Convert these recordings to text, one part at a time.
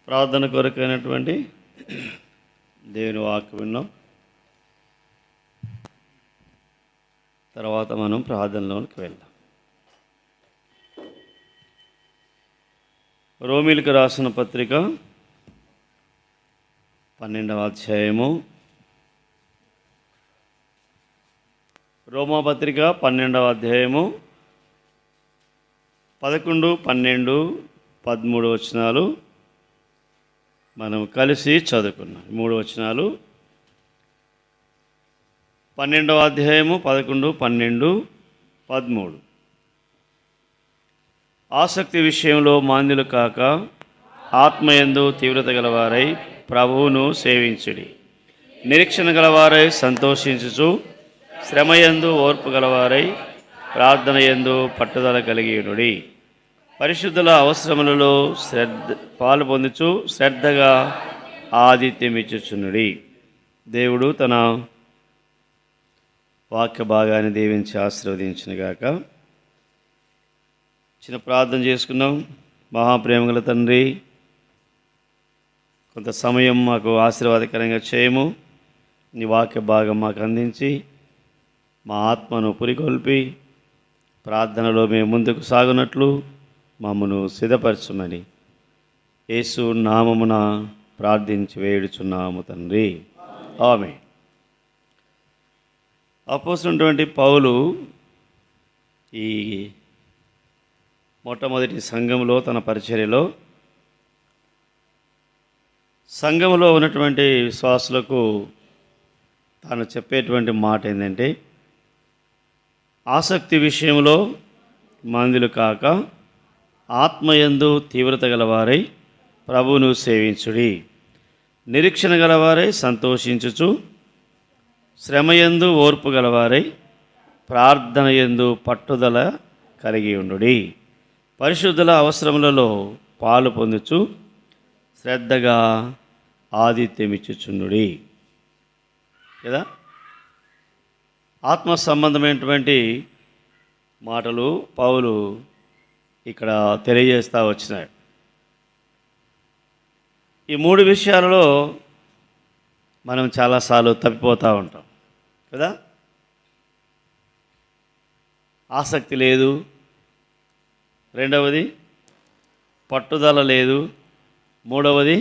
ప్రార్థన కొరకైనటువంటి దేవుని వాక్యం విన్నాం. తర్వాత మనం ప్రార్థనలోనికి వెళ్దాం. రోమీలకు రాసిన పత్రిక 12వ అధ్యాయము. రోమా పత్రిక 12వ అధ్యాయము 11, 12, 13 వచనాలు మనం కలిసి చదువుకున్నాం. 3 వచనాలు 12వ అధ్యాయము 11, 12, 13. ఆసక్తి విషయంలో మాంద్యులు కాక ఆత్మయందు తీవ్రత గలవారై ప్రభువును సేవించుడి. నిరీక్షణ గలవారై సంతోషించుచు, శ్రమయందు ఓర్పు గలవారై ప్రార్థన యందు పట్టుదల కలిగియునుడి. పరిశుద్ధుల అవసరములలో పాలు పొందుచు శ్రద్ధగా ఆతిథ్యమిచ్చుచునుడి. దేవుడు తన వాక్య భాగాన్ని దీవించి ఆశీర్వదించునుగాక. చిన్న ప్రార్థన చేసుకున్నాం. మహాప్రేమగల తండ్రి, కొంత సమయం మాకు ఆశీర్వాదకరంగా చేయము. నీ వాక్య భాగం మాకు అందించి మా ఆత్మను పురికొల్పి ప్రార్థనలో మేము ముందుకు సాగునట్లు మమ్మను సిద్ధపరచుమని యేసు నామమున ప్రార్థించి వేడుచున్నాము తండ్రి, ఆమేన్. అపోస్తలుడైనటువంటి పౌలు ఈ మొట్టమొదటి సంఘంలో తన పరిచర్యలో సంఘంలో ఉన్నటువంటి విశ్వాసులకు తాను చెప్పేటువంటి మాట ఏంటంటే, ఆసక్తి విషయంలో మందులు కాక ఆత్మయందు తీవ్రత గలవారై ప్రభువును సేవించుడి. నిరీక్షణ గలవారై సంతోషించుచు, శ్రమయందు ఓర్పు గలవారై ప్రార్థన యందు పట్టుదల కలిగి ఉండుడి. పరిశుద్ధుల అవసరములలో పాలు పొందుచు శ్రద్ధగా ఆతిథ్యమిచ్చుచుండుడి. కదా, ఆత్మ సంబంధమైనటువంటి మాటలు పౌలు ఇక్కడ తెలియజేస్తూ వచ్చినాయి. ఈ 3 విషయాలలో మనం చాలాసార్లు తప్పిపోతూ ఉంటాం కదా. ఆసక్తి లేదు, రెండవది పట్టుదల లేదు, మూడవది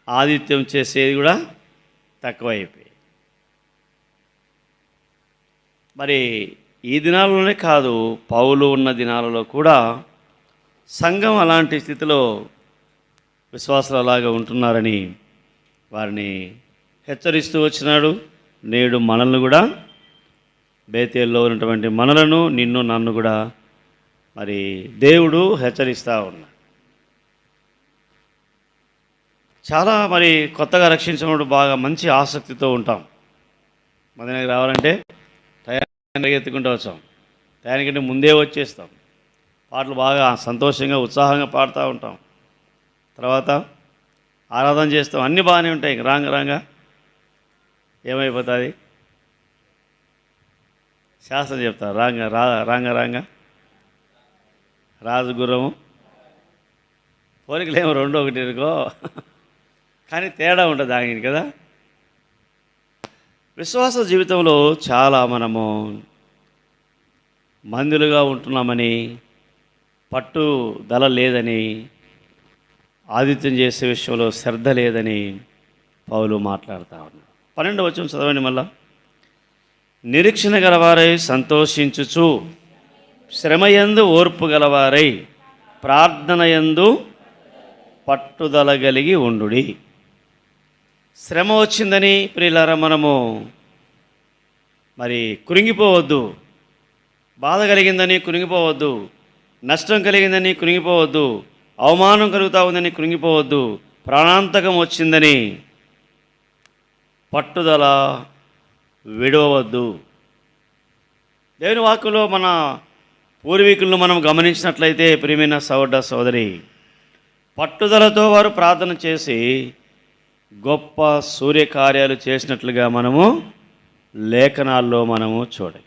ఆతిథ్యం చేసేది కూడా తక్కువైపోయి. మరి ఈ దినాలలోనే కాదు, పౌలు ఉన్న దినాలలో కూడా సంఘం అలాంటి స్థితిలో విశ్వాసాలు అలాగా ఉంటున్నారని వారిని హెచ్చరిస్తూ వచ్చినాడు. నేడు మనల్ని కూడా, బేతేల్లో ఉన్నటువంటి మనలను, నిన్ను నన్ను కూడా మరి దేవుడు హెచ్చరిస్తూ ఉన్నాడు. చాలా మరి కొత్తగా రక్షించినప్పుడు బాగా మంచి ఆసక్తితో ఉంటాం. మన దగ్గరికి రావాలంటే టయానికి ఎత్తుకుంటూ వచ్చాం, టయానికంటే ముందే వచ్చేస్తాం. పాటలు బాగా సంతోషంగా ఉత్సాహంగా పాడుతూ ఉంటాం. తర్వాత ఆరాధన చేస్తాం, అన్నీ బాగానే ఉంటాయి. రాంగా ఏమైపోతుంది, శాస్త్రం చెప్తారు, రాంగా రాజుగుర్రము పోలికలేమో 2 1 ఇరుకో, కానీ తేడా ఉంటుంది ఆగిన కదా. విశ్వాస జీవితంలో చాలా మనము మందులుగా ఉంటున్నామని, పట్టుదల లేదని, ఆతిథ్యం చేసే విషయంలో శ్రద్ధ లేదని పౌలు మాట్లాడుతూ ఉన్నాడు. 12వ వచనం చదవండి మళ్ళా. నిరీక్షణ గలవారై సంతోషించుచు, శ్రమయందు ఓర్పు గలవారై ప్రార్థన యందు పట్టుదల కలిగి ఉండుడి. శ్రమ వచ్చిందని ప్రియులారా మనము మరి కృంగిపోవద్దు. బాధ కలిగిందని కృంగిపోవద్దు. నష్టం కలిగిందని కృంగిపోవద్దు. అవమానం కలుగుతూ ఉందని కృంగిపోవద్దు. ప్రాణాంతకం వచ్చిందని పట్టుదల విడవద్దు. దేవుని వాక్కులో మన పూర్వీకులను మనం గమనించినట్లయితే, ప్రియమైన సోదర సోదరి, పట్టుదలతో వారు ప్రార్థన చేసి గొప్ప సూర్యకార్యాలు చేసినట్లుగా మనము లేఖనాల్లో మనము చూడగలం.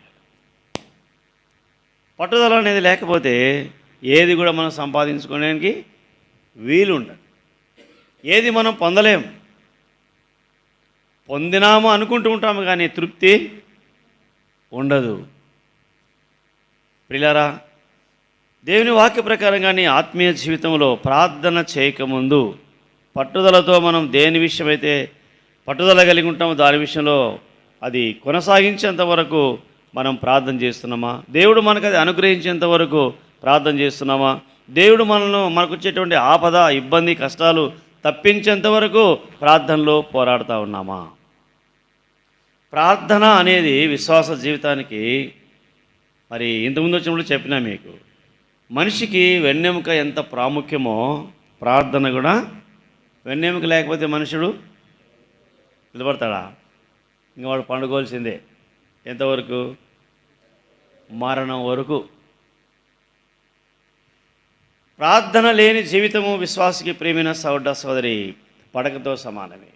పట్టుదల అనేది లేకపోతే ఏది కూడా మనం సంపాదించుకోవడానికి వీలు ఉండదు. ఏది మనం పొందలేం. పొందినాము అనుకుంటూ ఉంటాము కానీ తృప్తి ఉండదు. ప్రియులారా, దేవుని వాక్య ప్రకారంగా నీ ఆత్మీయ జీవితంలో ప్రార్థన చేయకముందు పట్టుదలతో మనం దేని విషయమైతే పట్టుదల కలిగి ఉంటామో దాని విషయంలో అది కొనసాగించేంత వరకు మనం ప్రార్థన చేస్తున్నామా? దేవుడు మనకు అది అనుగ్రహించేంత వరకు ప్రార్థన చేస్తున్నామా? దేవుడు మనకు వచ్చేటువంటి ఆపద, ఇబ్బంది, కష్టాలు తప్పించేంత వరకు ప్రార్థనలో పోరాడుతూ ఉన్నామా? ప్రార్థన అనేది విశ్వాస జీవితానికి మరి ఇంతకుముందు వచ్చినప్పుడు చెప్పినా మీకు, మనిషికి వెన్నెముక ఎంత ప్రాముఖ్యమో ప్రార్థన కూడా. వెన్నెముక లేకపోతే మనుషుడు నిలబడతాడా? ఇంకా వాడు పండుకోవాల్సిందే. ఎంతవరకు? మరణం వరకు. ప్రార్థన లేని జీవితము విశ్వాసికి ప్రియమైన సోదర సోదరి పడకతో సమానమే.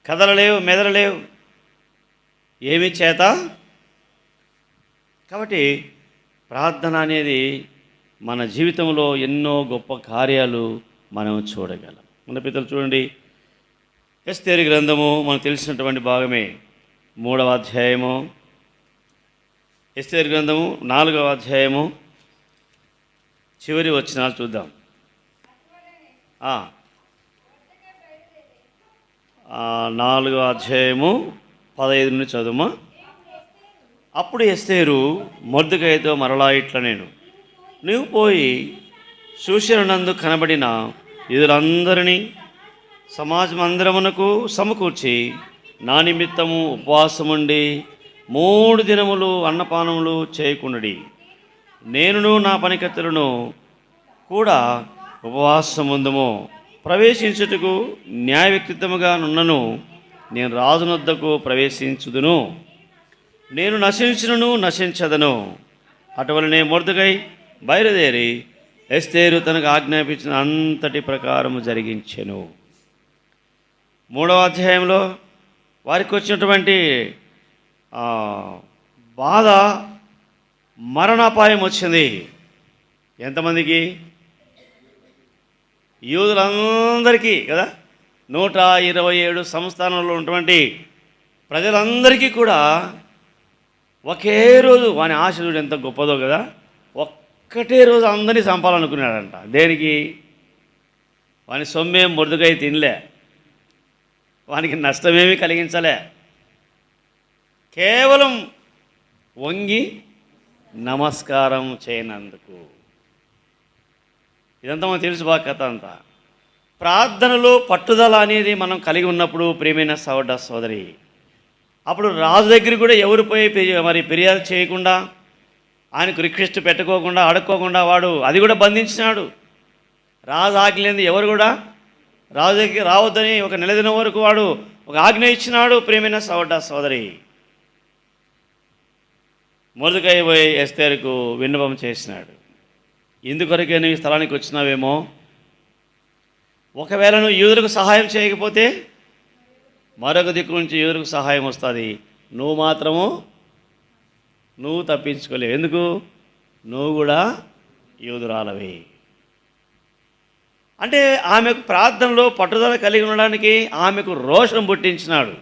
కదలలేవు, మెదలలేవు, ఏమి చేత. కాబట్టి ప్రార్థన అనేది మన జీవితంలో ఎన్నో గొప్ప కార్యాలు మనం చూడగలం. మన పితలు చూడండి, ఎస్తేరు గ్రంథము మనకు తెలిసినటువంటి భాగమే, 3వ అధ్యాయము. ఎస్తేరు గ్రంథము 4వ అధ్యాయము చివరి వచనాలు చూద్దాం. 4వ అధ్యాయము 15 నుండి చదువుమా. అప్పుడు ఎస్తేరు మొర్దెకైతో మరలా ఇట్లా నేను, నీవు పోయి శూషణనందు కనబడిన యూదులందరినీ సమాజమందిరమునకు సమకూర్చి నా నిమిత్తము ఉపవాసముండి 3 దినములు అన్నపానములు చేయకుండుడి. నేనును నా పనికత్తెలను కూడా ఉపవాసముందుము. ప్రవేశించుటకు న్యాయ వ్యక్తిత్వముగా నున్నను. నేను రాజునొద్దకు ప్రవేశించుదును. నేను నశించును నశించదను. అటువలనే మొర్దెకై బయలుదేరి ఎస్తేరు తనకు ఆజ్ఞాపించిన అంతటి ప్రకారము జరిగించెను. 3వ అధ్యాయంలో వారికి వచ్చినటువంటి బాధ, మరణాపాయం వచ్చింది. ఎంతమందికి? యూదులందరికీ కదా. 127 సంస్థానంలో ఉన్నటువంటి ప్రజలందరికీ కూడా ఒకే రోజు, వాని ఆశ చూడు ఎంత గొప్పదో కదా, ఒక్కటే రోజు అందరినీ చంపాలనుకున్నాడంట. దేనికి? వాని సొమ్మేం మొర్దెకై తినలే, వానికి నష్టమేమీ కలిగించలే, కేవలం వంగి నమస్కారం చేయనందుకు. ఇదంతా మనకు తెలుసు బాగా కథ అంతా. ప్రార్థనలో పట్టుదల అనేది మనం కలిగి ఉన్నప్పుడు ప్రియమైన సోదర సోదరి, అప్పుడు రాజు దగ్గర కూడా ఎవరు పోయి మరి ఫిర్యాదు చేయకుండా, ఆయనకు రిక్వెస్ట్ పెట్టుకోకుండా, అడుక్కోకుండా వాడు అది కూడా బంధించినాడు. రాజు ఆజ్ఞలేంది ఎవరు కూడా రాజు దగ్గరికి రావద్దని ఒక నెల దినం వరకు వాడు ఒక ఆజ్ఞ ఇచ్చినాడు. ప్రియమైన సోదర సోదరి, మొర్దెకై పోయి ఎస్తేరుకు విన్నపం చేసినాడు. ఇందుకొరకే నువ్వు ఈ స్థలానికి వచ్చినావేమో, ఒకవేళ నువ్వు యూదులకు సహాయం చేయకపోతే మరొక దిక్కు నుంచి యూదులకు సహాయం వస్తుంది. నువ్వు మాత్రము నువ్వు తప్పించుకోలేవు. ఎందుకు? నువ్వు కూడా యూదురాలవి. అంటే ఆమెకు ప్రార్థనలో పట్టుదల కలిగి ఉండడానికి ఆమెకు రోషం పుట్టించినాడు,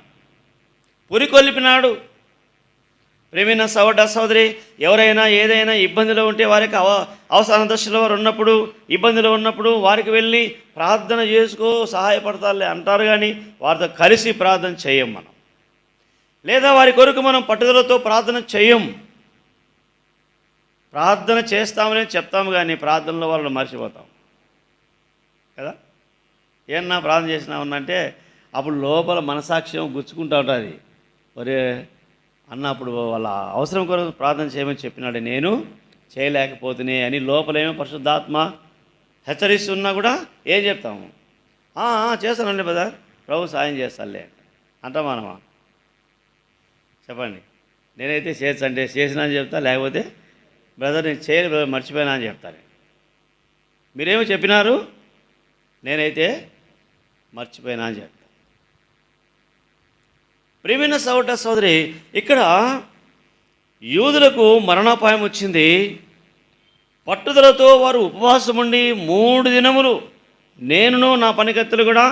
పురికొల్పినాడు. ప్రేమైన సోదర సోదరి, ఎవరైనా ఏదైనా ఇబ్బందిలో ఉంటే, వారికి అవసరం దశలో వారు ఉన్నప్పుడు, ఇబ్బందిలో ఉన్నప్పుడు వారికి వెళ్ళి ప్రార్థన చేసుకో, సహాయపడతారులే అంటారు. కానీ వారితో కలిసి ప్రార్థన చేయం మనం, లేదా వారి కొరకు మనం పట్టుదలతో ప్రార్థన చేయం. ప్రార్థన చేస్తామని చెప్తాము కానీ ప్రార్థనలో వాళ్ళని మర్చిపోతాం కదా. ఏమన్నా ప్రార్థన చేసినా ఉన్నంటే అప్పుడు లోపల మనసాక్ష్యం గుచ్చుకుంటూ ఉంటుంది. ఒరే అన్న, అప్పుడు వాళ్ళ అవసరం కొరకు ప్రార్థన చేయమని చెప్పినాడు, నేను చేయలేకపోతునే అని లోపలేమో పరిశుద్ధాత్మ హెచ్చరిస్తున్నా కూడా ఏం చెప్తాము? చేస్తానండి బ్రదర్, ప్రభు సాయం చేస్తానులే అంటాం మనమా? చెప్పండి. నేనైతే చేసంటే చేసినా అని చెప్తా, లేకపోతే బ్రదర్ నేను చేయలేదు బ్రదర్, మర్చిపోయినా అని చెప్తాను. మీరేమో చెప్పినారు, నేనైతే మర్చిపోయినా అని చెప్తాను. ప్రియమైన సోదర సోదరి, ఇక్కడ యూదులకు మరణాపాయం వచ్చింది. పట్టుదలతో వారు ఉపవాసం ఉండి 3 దినములు నేనును నా పనికత్తెలు కూడా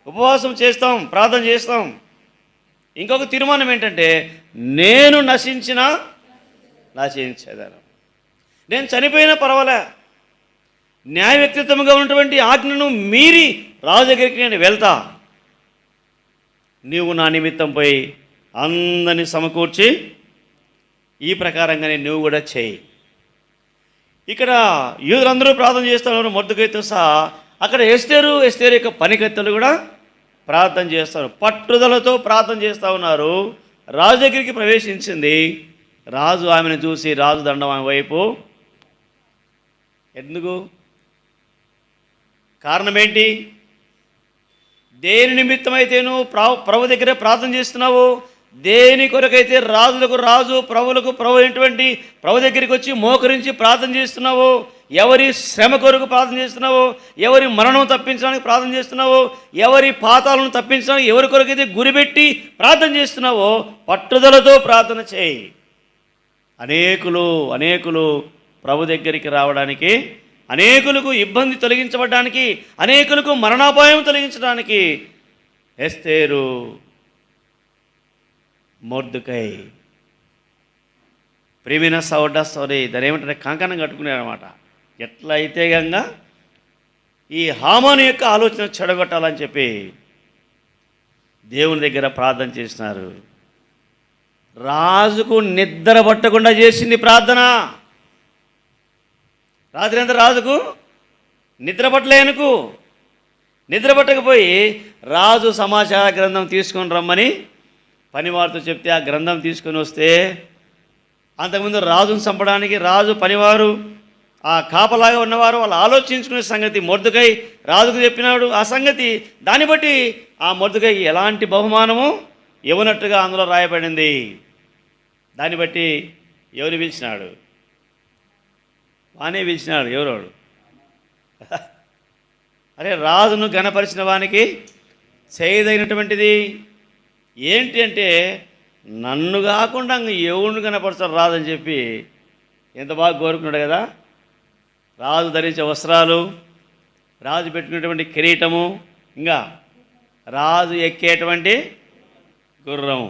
ఉపవాసం చేస్తాం, ప్రార్థన చేస్తాం. ఇంకొక తీర్మానం ఏంటంటే, నేను నశించేదాను, నేను చనిపోయినా పర్వాలే, న్యాయ వ్యక్తిత్వంగా ఉన్నటువంటి ఆజ్ఞను మీరి రాజు దగ్గరికి నేను వెళ్తా, నీవు నా నిమిత్తం పోయి అందరినీ సమకూర్చి ఈ ప్రకారంగానే నువ్వు కూడా చేయి. ఇక్కడ యూదులందరూ ప్రార్థన చేస్తున్నారు మొర్దెకైతో సహా. అక్కడ ఎస్తేరు యొక్క పనికత్తెలు కూడా ప్రార్థన చేస్తారు, పట్టుదలతో ప్రార్థన చేస్తూ ఉన్నారు. రాజు దగ్గరికి ప్రవేశించింది. రాజు ఆమెను చూసి రాజు దండం ఆమె వైపు. ఎందుకు? కారణం ఏంటి? దేని నిమిత్తమైతే నువ్వు ప్రభు దగ్గర ప్రార్థన చేస్తున్నావు, దేని కొరకైతే రాజులకు రాజు ప్రభులకు ప్రభు అయినటువంటి ప్రభు దగ్గరికి వచ్చి మోకరించి ప్రార్థన చేస్తున్నావు, ఎవరి శ్రమ కొరకు ప్రార్థన చేస్తున్నావు, ఎవరి మరణం తప్పించడానికి ప్రార్థన చేస్తున్నావు, ఎవరి పాతాలను తప్పించడానికి ఎవరి కొరకైతే గురిపెట్టి ప్రార్థన చేస్తున్నావో పట్టుదలతో ప్రార్థన చేయి. అనేకులు ప్రభు దగ్గరికి రావడానికి, అనేకులకు ఇబ్బంది తొలగించబడడానికి, అనేకులకు మరణాపాయం తొలగించడానికి ఎస్తేరు, మొర్దెకై ప్రేమిన సోదరి దాని ఏమంటారు, కంకణం కట్టుకున్నారన్నమాట. ఎట్లా అయితే గంగా ఈ హామాను యొక్క ఆలోచన చెడగొట్టాలని చెప్పి దేవుని దగ్గర ప్రార్థన చేసినారు. రాజుకు నిద్ర పట్టకుండా చేసింది ప్రార్థన. రాత్రి అంతా రాజుకు నిద్ర పట్టలేనుకు, నిద్ర పట్టకపోయి రాజు సమాచార గ్రంథం తీసుకొని రమ్మని పనివారితో చెప్తే ఆ గ్రంథం తీసుకొని వస్తే, అంతకుముందు రాజును చంపడానికి రాజు పనివారు ఆ కాపలాగా ఉన్నవారు వాళ్ళు ఆలోచించుకునే సంగతి మొర్దెకై రాజుకు చెప్పినాడు. ఆ సంగతి దాన్ని బట్టి ఆ మొర్దెకై ఎలాంటి బహుమానము ఇవ్వనట్టుగా అందులో రాయబడింది. దాన్ని బట్టి ఎవరు పిలిచినాడు? వానే పిలిచినాడు. ఎవరోడు? అరే, రాజును ఘనపరిచిన వానికి చేయదగినటువంటిది ఏంటి అంటే, నన్ను కాకుండా ఎవరిని కనపరచారు రాదని చెప్పి ఎంత బాగా కోరుకున్నాడు కదా. రాజు ధరించే వస్త్రాలు, రాజు పెట్టుకునేటువంటి కిరీటము, ఇంకా రాజు ఎక్కేటువంటి గుర్రం,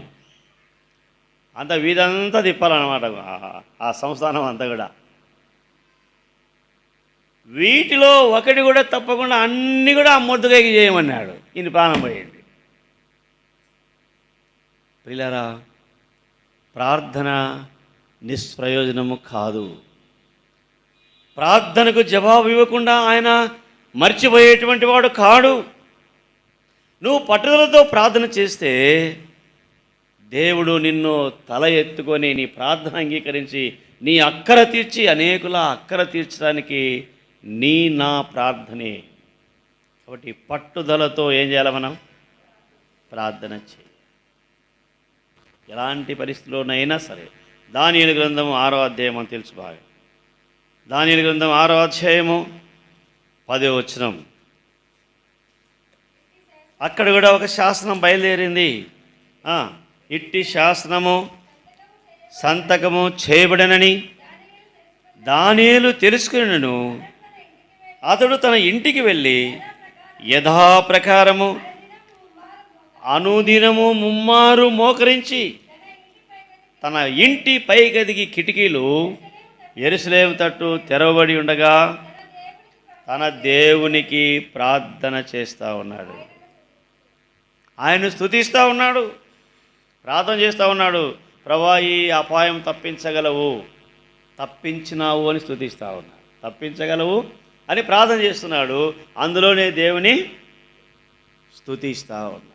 అంత వీధంతా తిప్పాలన్నమాట ఆ సంస్థానం అంతా కూడా. వీటిలో ఒకటి కూడా తప్పకుండా అన్నీ కూడా ఆ మొర్దెకైకి చేయమన్నాడు. ఈయన ప్రాణం పోయింది. ప్రియులారా, ప్రార్థన నిష్ప్రయోజనము కాదు. ప్రార్థనకు జవాబు ఇవ్వకుండా ఆయన మర్చిపోయేటువంటి వాడు కాడు. నువ్వు పట్టుదలతో ప్రార్థన చేస్తే దేవుడు నిన్ను తల ఎత్తుకొని నీ ప్రార్థన అంగీకరించి నీ అక్కర తీర్చి అనేకుల అక్కర తీర్చడానికి నా ప్రార్థనే. కాబట్టి పట్టుదలతో ఏం చేయాలి? మనం ప్రార్థన చేయాలి. ఎలాంటి పరిస్థితిలోనైనా సరే. దానియేలు గ్రంథం 6వ అధ్యాయం అని తెలుసు బాగా. దానియేలు గ్రంథం 6వ అధ్యాయము 10వ వచనం. అక్కడ కూడా ఒక శాసనం బయలుదేరింది. ఇట్టి శాసనము సంతకము చేయబడనని దానియేలు తెలుసుకునను. అతడు తన ఇంటికి వెళ్ళి యథాప్రకారము అనుదినము ముమ్మారు మోకరించి తన ఇంటి పైగదికి కిటికీలు యెరూషలేము తట్టు తెరవబడి ఉండగా తన దేవునికి ప్రార్థన చేస్తూ ఉన్నాడు. ఆయన స్తుతిస్తూ ఉన్నాడు, ప్రార్థన చేస్తూ ఉన్నాడు. ప్రభువా, ఈ అపాయం తప్పించినావు అని స్తుతిస్తూ ఉన్నాడు. తప్పించగలవు అని ప్రార్థన చేస్తున్నాడు. అందులోనే దేవుని స్తుతిస్తూ ఉన్నాడు.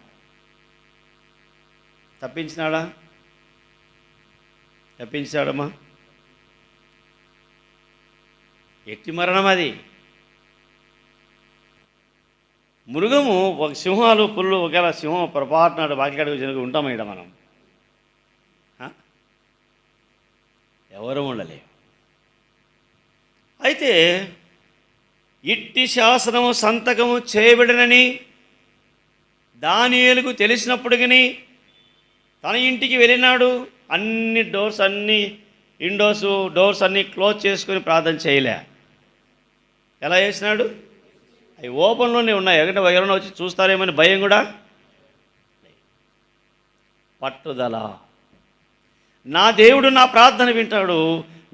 తప్పించాడమ్మా. ఎట్టి మరణం అది. మృగము, ఒక సింహాలు పుల్లు, ఒకవేళ సింహం పొరపాటునాడు బాకికాడికి జరుగు ఉంటామా ఇక్కడ మనం? ఎవరు ఉండలేము. అయితే ఇట్టి శాసనము సంతకము చేయబడినని దానియేలుకు తెలిసినప్పటికీ తన ఇంటికి వెళ్ళినాడు. అన్ని డోర్స్ అన్నీ డోర్స్ అన్నీ క్లోజ్ చేసుకొని ప్రార్థన చేయలే. ఎలా చేసినాడు? అవి ఓపెన్లోనే ఉన్నాయి. ఎందుకంటే ఎవరైనా వచ్చి చూస్తారేమని భయం కూడా. పట్టుదల. నా దేవుడు నా ప్రార్థన వింటాడు,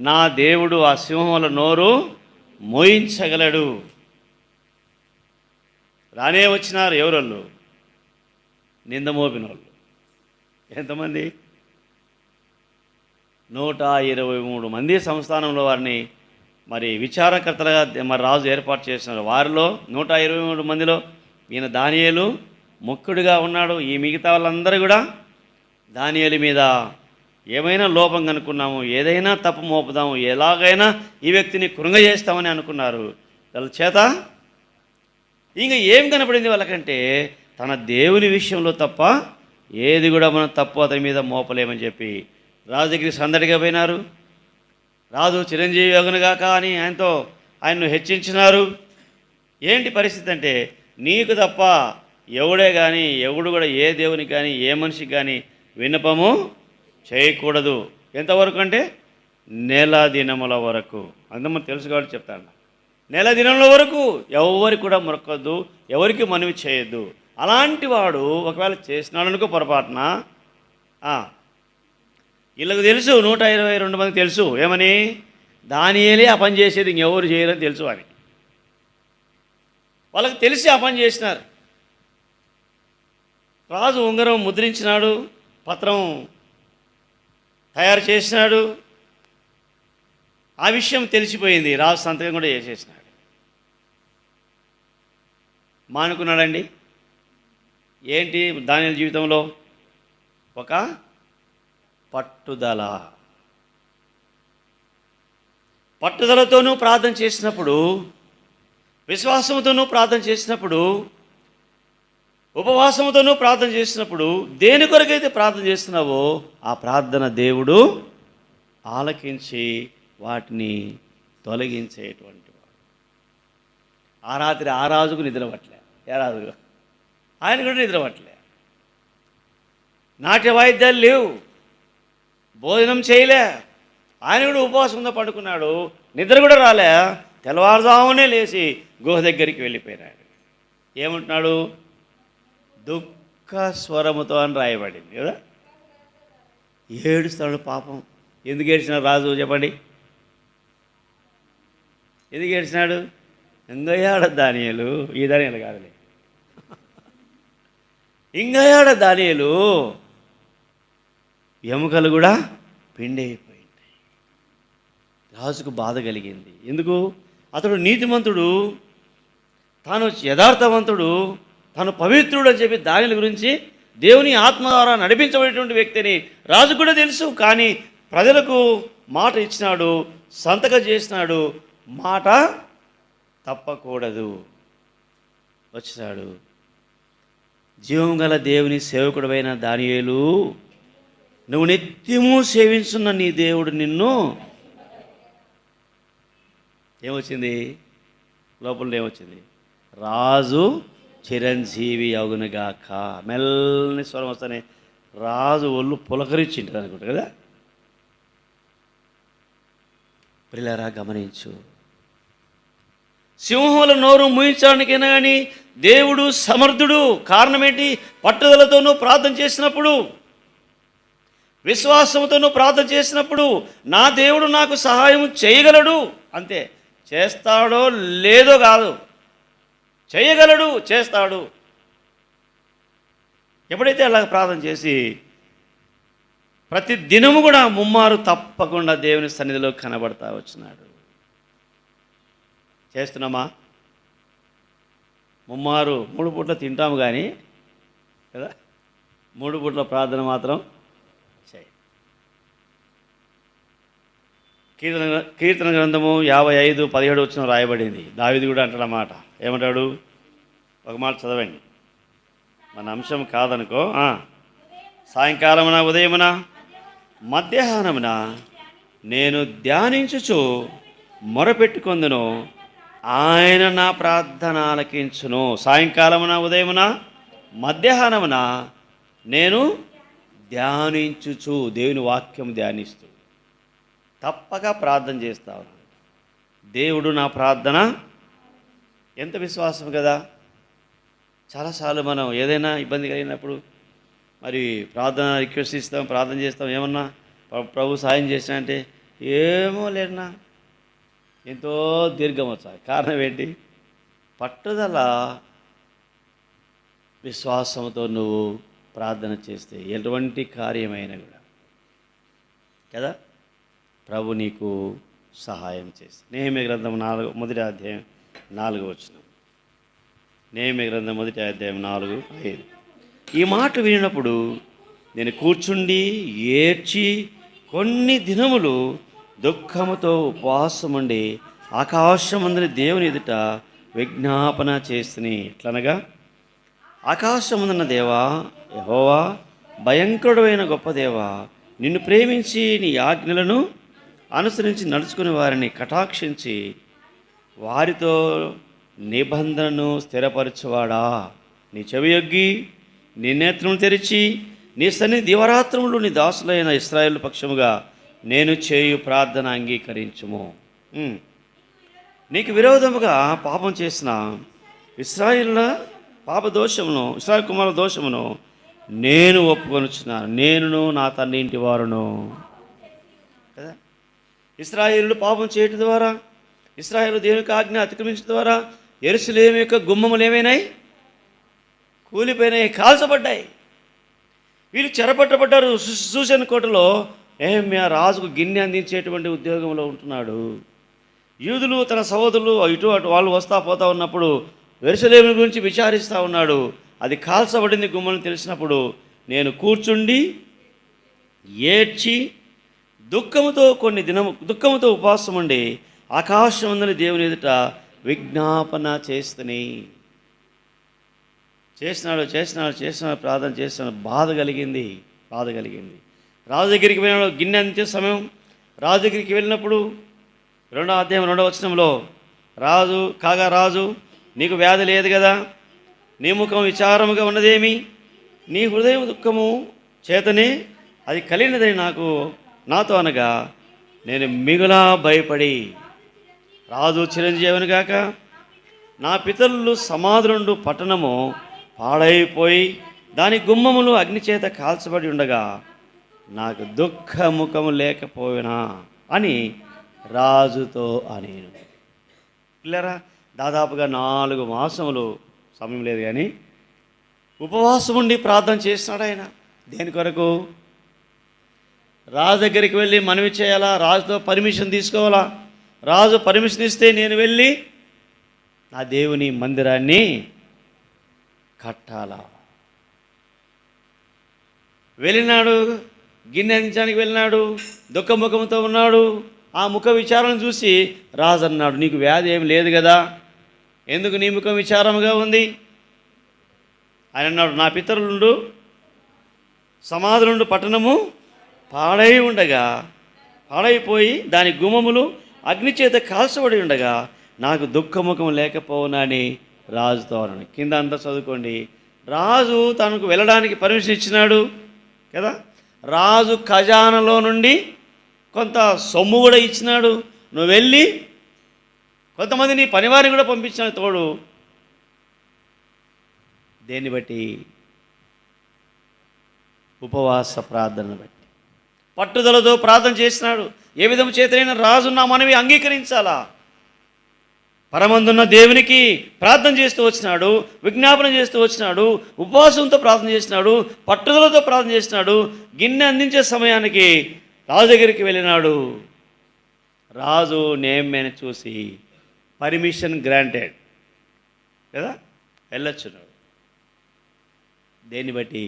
నా దేవుడు ఆ సింహముల నోరు మోయించగలడు. రానే వచ్చినారు ఎవరోళ్ళు? నిందమోపిన వాళ్ళు. ఎంతమంది? 123 మంది సంస్థానంలో వారిని మరి విచారకర్తలుగా మరి రాజు ఏర్పాటు చేస్తున్నారు. వారిలో 123 మందిలో ఈయన దానియేలు ముఖ్యుడిగా ఉన్నాడు. ఈ మిగతా వాళ్ళందరూ కూడా దానియేలు మీద ఏమైనా లోపం కనుక్కున్నాము, ఏదైనా తప్పు మోపుదాము, ఎలాగైనా ఈ వ్యక్తిని కృంగజేస్తామని అనుకున్నారు. వాళ్ళ చేత ఇంకా ఏం కనపడింది వాళ్ళకంటే తన దేవుని విషయంలో తప్ప ఏది కూడా మనం తప్పు అతని మీద మోపలేమని చెప్పి రాజు దగ్గరికి సందడిగా పోయినారు. రాజు చిరంజీవి యోగునుగాక అని ఆయన్ను హెచ్చించినారు. ఏంటి పరిస్థితి అంటే, నీకు తప్ప ఎవడే కానీ ఎవడు కూడా ఏ దేవునికి కానీ ఏ మనిషికి కానీ విన్నపము చేయకూడదు. ఎంతవరకు అంటే నెల దినముల వరకు. అందరూ తెలుసు కాబట్టి చెప్తాను. నెల దినముల వరకు ఎవరికి కూడా మొరకొద్దు, ఎవరికి మనవి చేయొద్దు. అలాంటి వాడు ఒకవేళ చేసినాడు అనుకో పొరపాటున, వీళ్ళకు తెలుసు 122 మందికి తెలుసు ఏమని, దానియేలే ఆ పని చేసేది, ఇంకెవరు చేయరని తెలుసు అని. వాళ్ళకి తెలిసి ఆ పని చేసినారు. రాజు ఉంగరం ముద్రించినాడు, పత్రం తయారు చేసినాడు. ఆ విషయం తెలిసిపోయింది. రాజు సంతకం కూడా చేసేసినాడు. మానుకున్నాడండి. ఏంటి దానియేలు జీవితంలో? ఒక పట్టుదల. పట్టుదలతోనూ ప్రార్థన చేసినప్పుడు, విశ్వాసంతోనూ ప్రార్థన చేసినప్పుడు, ఉపవాసంతోనూ ప్రార్థన చేసినప్పుడు, దేని కొరకైతే ప్రార్థన చేస్తున్నావో ఆ ప్రార్థన దేవుడు ఆలకించి వాటిని తొలగించేటువంటి వాడు. ఆ రాత్రి ఆ రాజుకు నిద్ర పట్టలే. ఏ రాజుగా? ఆయన కూడా నిద్ర పట్టలే. నాట్య వాయిద్యాలు లేవు, భోజనం చేయలే. ఆయన కూడా ఉపవాసంతో పడుకున్నాడు, నిద్ర కూడా రాలే. తెల్లవారుజామునే లేచి గుహ దగ్గరికి వెళ్ళిపోయినాడు. ఏమంటున్నాడు? దుఃఖ స్వరముతో అని రాయబడింది కదా. ఏడుస్తాడు పాపం. ఎందుకు ఏడ్చినాడు రాజు చెప్పండి? ఎందుకు ఏడ్చినాడు? ఇంగయ్యాడ దానియేలు. ఈ దానియేలు కాదులే, ఇంగయ్యాడ దానియేలు ఎముకలు కూడా పిండి అయిపోయింది. రాజుకు బాధ కలిగింది. ఎందుకు? అతడు నీతిమంతుడు, తాను యథార్థవంతుడు, తాను పవిత్రుడు అని చెప్పి దానియేలు గురించి దేవుని ఆత్మ ద్వారా నడిపించబడేటువంటి వ్యక్తిని రాజు కూడా తెలుసు. కానీ ప్రజలకు మాట ఇచ్చినాడు, సంతకం చేసినాడు, మాట తప్పకూడదు. వచ్చాడు. జీవం గల దేవుని సేవకుడైన దానియేలు, నువ్వు నిత్యము సేవించున్న నీ దేవుడు నిన్ను. ఏమొచ్చింది లోపల? ఏమొచ్చింది? రాజు చిరంజీవి అగునుగాక. మెల్లని స్వరం వస్తానే రాజు ఒళ్ళు పులకరించింది అనుకుంటా కదా. పిల్లరా గమనించు, సింహముల నోరు మూయించడానికైనా కానీ దేవుడు సమర్థుడు. కారణం ఏంటి? పట్టుదలతోనూ ప్రార్థన చేసినప్పుడు, విశ్వాసంతోనూ ప్రార్థన చేసినప్పుడు నా దేవుడు నాకు సహాయం చేయగలడు. అంతే. చేస్తాడో లేదో కాదు, చేయగలడు, చేస్తాడు. ఎప్పుడైతే అలా ప్రార్థన చేసి ప్రతి దినము కూడా ముమ్మారు తప్పకుండా దేవుని సన్నిధిలో కనబడతా వచ్చినాడు. చేస్తున్నామా? ముమ్మారు 3 పూట్ల తింటాము కానీ కదా, 3 పూట్ల ప్రార్థన మాత్రం చేయి. కీర్తన గ్రంథము 55:17 వచ్చిన రాయబడింది. దావీదు కూడా అంటాడన్నమాట. ఏమంటాడు? ఒక మాట చదవండి, మన అంశం కాదనుకో. సాయంకాలమున, ఉదయమున, మధ్యాహ్నమున నేను ధ్యానించుచు మొరపెట్టుకొందును, ఆయన నా ప్రార్థన ఆలకించును. సాయంకాలమున, ఉదయమున, మధ్యాహ్నమున నేను ధ్యానించుచు, దేవుని వాక్యం ధ్యానిస్తూ తప్పక ప్రార్థన చేస్తా ఉన్నాను. దేవుడు నా ప్రార్థన ఎంత విశ్వాసం కదా. చాలాసార్లు మనం ఏదైనా ఇబ్బంది కలిగినప్పుడు మరి ప్రార్థన రిక్వెస్ట్ ఇస్తాం, ప్రార్థన చేస్తాం. ఏమన్నా ప్రభు సాయం చేసినా అంటే ఏమో లేనా ఎంతో దీర్ఘం వచ్చాయి. కారణం ఏంటి? పట్టుదల విశ్వాసంతో నువ్వు ప్రార్థన చేస్తే ఎటువంటి కార్యమైనా కూడా కదా ప్రభు నీకు సహాయం చేస్తే. నెహెమ్యా గ్రంథం 1వ అధ్యాయం 4వ వచనం. నెహెమ్యా గ్రంథం 1వ అధ్యాయం 4-5. ఈ మాట వినినప్పుడు నేను కూర్చుండి ఏడ్చి కొన్ని దినములు దుఃఖముతో ఉపవాసముండి ఆకాశమందుని దేవుని ఎదుట విజ్ఞాపన చేస్తుని. ఎట్లనగా, ఆకాశమందున్న దేవా యెహోవా, భయంకరుడైన గొప్ప దేవా, నిన్ను ప్రేమించి నీ ఆజ్ఞలను అనుసరించి నడుచుకునే వారిని కటాక్షించి వారితో నిబంధనను స్థిరపరచువాడా, నీ చెవియొగ్గి నీ నేత్రములు తెరిచి నీ సన్నిధి దివరాత్రములు నీ దాసులైన ఇశ్రాయేలు పక్షముగా నేను చేయు ప్రార్థన అంగీకరించుము. నీకు విరోధముగా పాపం చేసిన ఇశ్రాయేలుల పాప దోషమును, ఇశ్రాయేలు కుమారుల దోషమును నేను ఒప్పుకొనుచున్నాను, నేనును నా తండ్రి ఇంటి వారును. కదా, ఇశ్రాయేలు పాపం చేయటం ద్వారా, ఇశ్రాయేలు దేవునికి ఆజ్ఞ అతిక్రమించడం ద్వారా యెరూషలేము యొక్క గుమ్మములు ఏమైనాయి? కూలిపోయినాయి, కాల్చబడ్డాయి. వీళ్ళు చెరపట్టబడ్డారు. సూసన్ కోటలో నెహెమ్యా రాజుకు గిన్నె అందించేటువంటి ఉద్యోగంలో ఉంటున్నాడు. యూదులు తన సహోదరులు ఇటు అటు వాళ్ళు వస్తా పోతా ఉన్నప్పుడు యెరూషలేము గురించి విచారిస్తూ ఉన్నాడు. అది కాల్చబడింది గుమ్మని తెలిసినప్పుడు నేను కూర్చుండి ఏడ్చి దుఃఖముతో ఉపవాసం ఉండి ఆకాశం ఉందని దేవుని ఎదుట విజ్ఞాపన చేస్తున్నాడు ప్రార్థన చేస్తున్నాడు. బాధ కలిగింది. రాజు దగ్గరికి వెళ్ళినాడు. గిన్నె అందించే సమయం రాజు దగ్గరికి వెళ్ళినప్పుడు 2వ అధ్యాయం 2వ వచనంలో రాజు నీకు వ్యాధి లేదు కదా, నీ ముఖం విచారముగా ఉన్నదేమి, నీ హృదయం దుఃఖము చేతనే అది కలిగినదని నాతో అనగా నేను మిగులా భయపడి రాజు చిరంజీవుని గాక నా పితరులు సమాధులుండు పట్టణము పాడైపోయి దాని గుమ్మములు అగ్నిచేత కాల్చబడి ఉండగా నాకు దుఃఖముఖము లేకపోయినా అని రాజుతో అనేను. పిల్లరా, దాదాపుగా 4 మాసములు సమయం లేదు కానీ ఉపవాసం ఉండి ప్రార్థన చేస్తున్నాడు ఆయన. దేని కొరకు? రాజు దగ్గరికి వెళ్ళి మనవి చేయాలా, రాజుతో పర్మిషన్ తీసుకోవాలా. రాజు పర్మిషన్ ఇస్తే నేను వెళ్ళి నా దేవుని మందిరాన్ని కట్టాలా. వెళ్ళినాడు, గిన్నె అందించడానికి వెళ్ళినాడు, దుఃఖముఖంతో ఉన్నాడు. ఆ ముఖ విచారం చూసి రాజు అన్నాడు, నీకు వ్యాధి ఏమి లేదు కదా, ఎందుకు నీ ముఖం విచారముగా ఉంది? ఆయన అన్నాడు, నా పితరులుండు సమాధులుండు పట్టణము పాడైపోయి దాని గుమ్మములు అగ్నిచేత కాల్చబడి ఉండగా నాకు దుఃఖముఖం లేకపోవునని రాజుతో అన్నాడు. కింద అంతా చదువుకోండి. రాజు తనకు వెళ్ళడానికి పర్మిషన్ ఇచ్చినాడు కదా. రాజు ఖజానాలో నుండి కొంత సొమ్ము కూడా ఇచ్చినాడు. నువ్వు వెళ్ళి కొంతమంది నీ పనివారిని కూడా పంపించాను తోడు. దేన్ని బట్టి? ఉపవాస ప్రార్థనను బట్టి, పట్టుదలతో ప్రార్థన చేసినాడు. ఏ విధము చేతనైనా రాజు నా మనవి అంగీకరించాలా. పరమందున్న దేవునికి ప్రార్థన చేస్తూ వచ్చినాడు, విజ్ఞాపన చేస్తూ వచ్చినాడు, ఉపవాసంతో ప్రార్థన చేసినాడు, పట్టుదలతో ప్రార్థన చేసినాడు. గిన్నె అందించే సమయానికి రాజు దగ్గరికి వెళ్ళినాడు. రాజు నెహెమ్యాని చూసి పర్మిషన్ గ్రాంటెడ్ కదా, వెళ్ళొచ్చున్నాడు. దేన్ని బట్టి?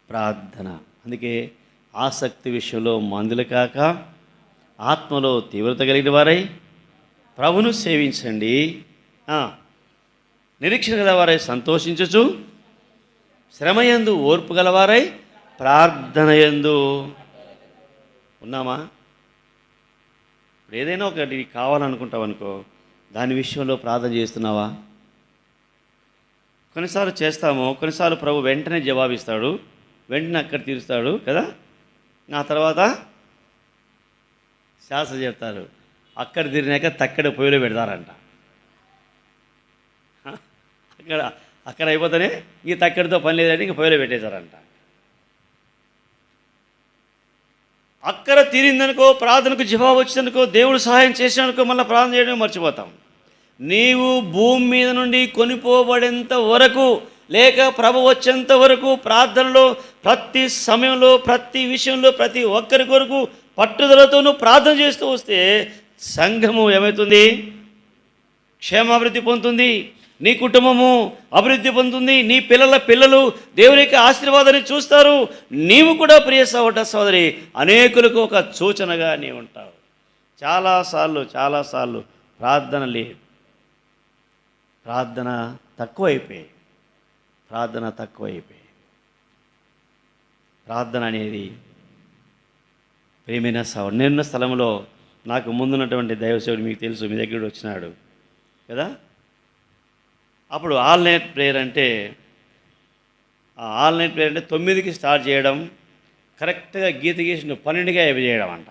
ప్రార్థన. అందుకే ఆసక్తి విషయంలో మందులు కాక ఆత్మలో తీవ్రత కలిగిన వారై ప్రభును సేవించండి. నిరీక్షణ గలవారై సంతోషించచ్చు, శ్రమయందు ఓర్పు గలవారై ప్రార్థన యందు ఉన్నామా? ఇప్పుడు ఏదైనా ఒకటి కావాలనుకుంటావు అనుకో, దాని విషయంలో ప్రార్థన చేస్తున్నావా? కొన్నిసార్లు చేస్తాము, కొన్నిసార్లు ప్రభు వెంటనే జవాబిస్తాడు, వెంటనే అక్కడ తీరుస్తాడు కదా. ఆ తర్వాత శాస్త్రం చెప్తారు, అక్కడ తిరిగినాక తక్కడ పొయ్యిలో పెడతారంట. అక్కడ అక్కడ అయిపోతేనే ఈ తక్కడితో పని లేదంటే ఇంక పొయ్యిలో పెట్టేశారంట. అక్కడ తీరిందనుకో, ప్రార్థనకు జవాబు వచ్చిందనుకో, దేవుడు సహాయం చేసిననుకో, మళ్ళీ ప్రార్థన చేయడం మర్చిపోతాం. నీవు భూమి మీద నుండి కొనిపోబడేంత వరకు, లేక ప్రభు వచ్చేంత వరకు ప్రార్థనలో, ప్రతి సమయంలో, ప్రతి విషయంలో, ప్రతి ఒక్కరి కొరకు పట్టుదలతో నువ్వు ప్రార్థన చేస్తూ వస్తే సంఘము ఏమవుతుంది? క్షేమాభివృద్ధి పొందుతుంది. నీ కుటుంబము అభివృద్ధి పొందుతుంది. నీ పిల్లల పిల్లలు దేవుని యొక్క ఆశీర్వాదాన్ని చూస్తారు. నీవు కూడా ప్రియ సహోదర సోదరి అనేకులకు ఒక సూచనగా నీవు ఉంటావు. చాలాసార్లు ప్రార్థన లేదు, ప్రార్థన తక్కువైపోయి ప్రార్థన అనేది ప్రియమైన సహోదరు. నేనున్న స్థలంలో నాకు ముందున్నటువంటి దైవసేవుడు మీకు తెలుసు, మీ దగ్గర వచ్చినాడు కదా. అప్పుడు ఆల్ నైట్ ప్రేయర్ అంటే 9కి స్టార్ట్ చేయడం, కరెక్ట్గా గీత గీసి 12కి అయిపోయి అంట.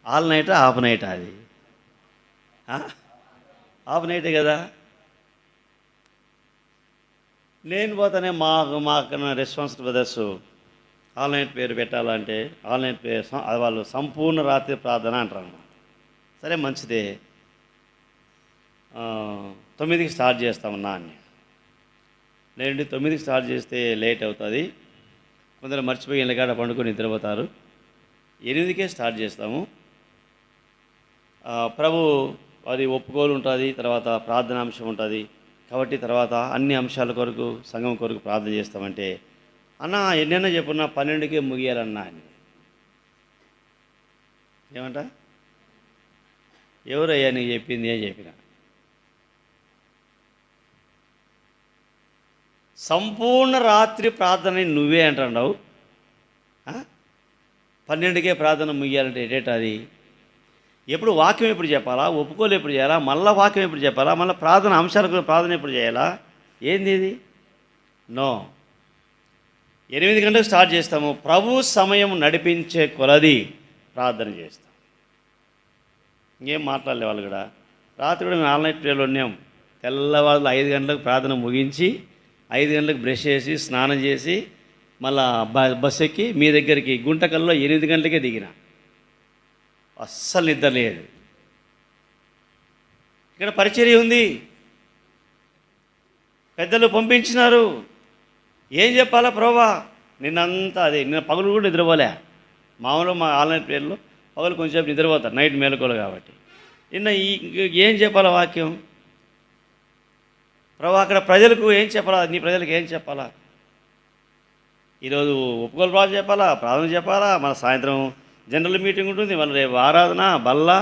ఆల్ నైటా హాఫ్ నైటా? అది హాఫ్ నైటే కదా. నేను పోతానే మా response brothers all night prayer పెట్టాలంటే, ఆల్ నైట్ ప్రేయర్ వాళ్ళు సంపూర్ణ రాత్రి ప్రార్థన అంటారు. సరే మంచిదే, 9కి స్టార్ట్ చేస్తామన్నా అని. నేను 9కి స్టార్ట్ చేస్తే లేట్ అవుతుంది, కొందరు మర్చిపోయి ఇళ్ళకాడ పండుకొని నిద్రపోతారు. 8కే స్టార్ట్ చేస్తాము. ప్రభు అది ఒప్పుకోలు ఉంటుంది, తర్వాత ప్రార్థనాంశం ఉంటుంది కాబట్టి తర్వాత అన్ని అంశాల కొరకు, సంఘం కొరకు ప్రార్థన చేస్తామంటే, అన్న ఎన్నైనా చెప్పున్నా 12కే ముగియాలన్నా అని. ఏమంట? ఎవరయ్యా నీకు చెప్పింది అని చెప్పిన. సంపూర్ణ రాత్రి ప్రార్థన నువ్వే అంటున్నావు, 12కే ప్రార్థన ముగియాలంటే ఎటేట అది? ఎప్పుడు వాక్యం ఎప్పుడు చెప్పాలా? ఒప్పుకోలు ఎప్పుడు చేయాలా? మళ్ళీ వాక్యం ఎప్పుడు చెప్పాలా? మళ్ళీ ప్రార్థన అంశాలకు ప్రార్థన ఎప్పుడు చేయాలా? ఏంది ఇది? నో. 8 గంటలకు స్టార్ట్ చేస్తాము. ప్రభు సమయం నడిపించే కొలది ప్రార్థన చేస్తాం. ఇంకేం మాట్లాడలే వాళ్ళు కూడా. రాత్రి కూడా మేము ఆల్ నైట్ ప్రేయర్లో ఉన్నాం. తెల్లవాళ్ళు 5 గంటలకు ప్రార్థన ముగించి 5 గంటలకు బ్రష్ చేసి స్నానం చేసి మళ్ళా బస్ ఎక్కి మీ దగ్గరికి గుంటకల్లో 8 గంటలకే దిగిన. అస్సలు నిద్ర లేదు. ఇక్కడ పరిచర్య ఉంది, పెద్దలు పంపించినారు. ఏం చెప్పాలా ప్రభా? నిన్నంతా అదే, నిన్న పగలు కూడా నిద్రపోలే. మామూలుగా మా ఆల్ నైట్ ప్రేయర్లో పగలు కొంచెం నిద్రపోతారు, నైట్ మేలుకోలు కాబట్టి. నిన్న ఏం చెప్పాలా వాక్యం? ప్రభా అక్కడ ప్రజలకు ఏం చెప్పాలా? నీ ప్రజలకు ఏం చెప్పాలా? ఈరోజు ఒప్పుకోలు ప్రార్థన చెప్పాలా, ప్రార్థన చెప్పాలా, మన సాయంత్రం జనరల్ మీటింగ్ ఉంటుంది, మన రేపు ఆరాధన బల్లా.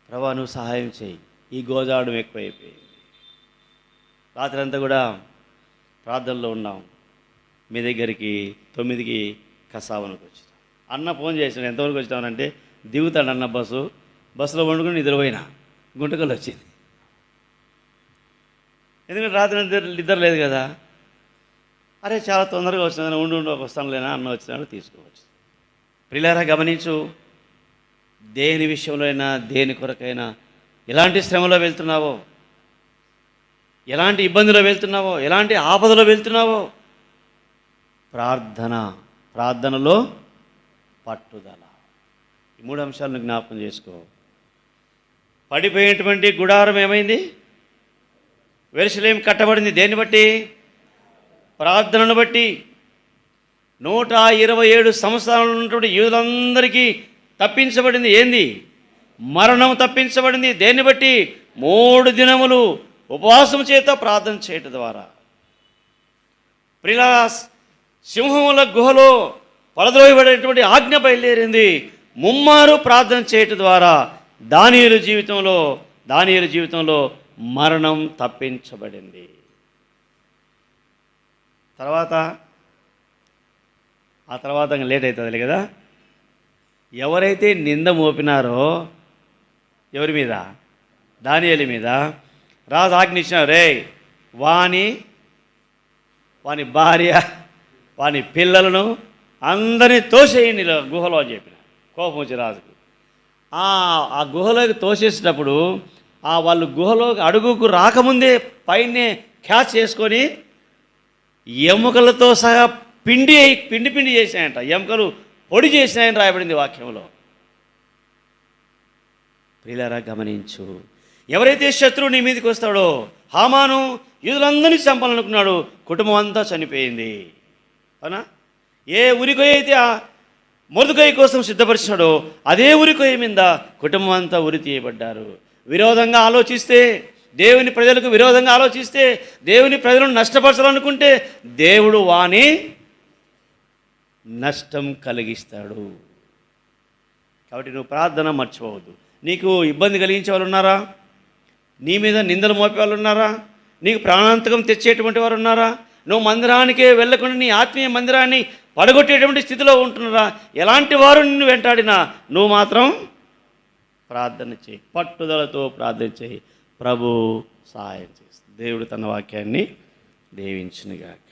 ప్రభా నువ్వు సహాయం చేయి. ఈ గోజాడం ఎక్కువైపోయింది. రాత్రి అంతా కూడా ప్రార్థనలో ఉన్నాం. మీ దగ్గరికి 9కి కసావనికి వచ్చిన అన్న ఫోన్ చేసినాడు. ఎంతవరకు వచ్చినామనంటే, దిగుతాడు అన్న బస్సులో వండుకుని నిద్రపోయినా, గుంటకల్లో వచ్చింది. ఎందుకంటే రాత్రి నిద్ర లేదు కదా. అరే చాలా తొందరగా వచ్చినా, ఉండి వస్తానులేనా, అన్న వచ్చినాడు తీసుకోవచ్చు. ప్రియులారా గమనించు, దేని విషయంలో అయినా, దేని కొరకైనా, ఎలాంటి శ్రమలో వెళ్తున్నావో, ఎలాంటి ఇబ్బందిలో వెళ్తున్నావో, ఎలాంటి ఆపదలో వెళ్తున్నావో, ప్రార్థనలో పట్టుదల. ఈ 3 అంశాలను జ్ఞాపకం చేసుకో. పడిపోయినటువంటి గుడారం ఏమైంది? యెరూషలేము కట్టబడింది. దేన్ని బట్టి? ప్రార్థనను బట్టి. 127 సంవత్సరాలు ఉన్నటువంటి యూదులందరికీ తప్పించబడింది ఏంది? మరణం తప్పించబడింది. దేన్ని బట్టి? 3 దినములు ఉపవాసం చేత ప్రార్థన చేయటం ద్వారా. ప్రియుల సింహముల గుహలో పడద్రోయబడేటువంటి ఆజ్ఞ బయలుదేరింది. ముమ్మారు ప్రార్థన చేయటం ద్వారా దానియేలు జీవితంలో మరణం తప్పించబడింది. ఆ తర్వాత లేట్ అవుతుంది కదా. ఎవరైతే నింద మోపినారో ఎవరి మీద? దానియేలు మీద. రాజు ఆజ్ఞ ఇచ్చినారు, రే వాని భార్య, వాని పిల్లలను అందరినీ తోసేయండి ఇలా గుహలో అని చెప్పిన. కోపం వచ్చి రాజుకు. ఆ గుహలోకి తోసేసేటప్పుడు వాళ్ళు గుహలోకి అడుగుకు రాకముందే పైనే క్యాచ్ చేసుకొని ఎముకలతో సహా పిండి పిండి చేశాయంట. ఎముకలు పొడి చేసినాయని రాయబడింది వాక్యంలో. ప్రియులారా గమనించు, ఎవరైతే శత్రువు నీ మీదకి వస్తాడో, హామాను యూదులందరినీ చంపాలనుకున్నాడు, కుటుంబం అంతా చనిపోయింది. అవునా? ఏ ఉరికొయ్య అయితే ఆ మొర్దెకై కోసం సిద్ధపరిచినాడో అదే ఉరికొయ్య మీద కుటుంబం అంతా ఉరి తీయబడ్డారు. విరోధంగా ఆలోచిస్తే, దేవుని ప్రజలకు విరోధంగా ఆలోచిస్తే, దేవుని ప్రజలను నష్టపరచాలనుకుంటే దేవుడు వాని నష్టం కలిగిస్తాడు. కాబట్టి నువ్వు ప్రార్థన మర్చిపోవద్దు. నీకు ఇబ్బంది కలిగించే వాళ్ళు ఉన్నారా? నీ మీద నిందలు మోపే వాళ్ళు ఉన్నారా? నీకు ప్రాణాంతకం తెచ్చేటువంటి వారు ఉన్నారా? నువ్వు మందిరానికే వెళ్ళకుండా నీ ఆత్మీయ మందిరాన్ని పడగొట్టేటువంటి స్థితిలో ఉంటున్నారా? ఎలాంటి వారు నిన్ను వెంటాడినా నువ్వు మాత్రం ప్రార్థన చేయి, పట్టుదలతో ప్రార్థన చేయి. ప్రభు సహాయం చేస్తుంది. దేవుడు తన వాక్యాన్ని దీవించునుగాక.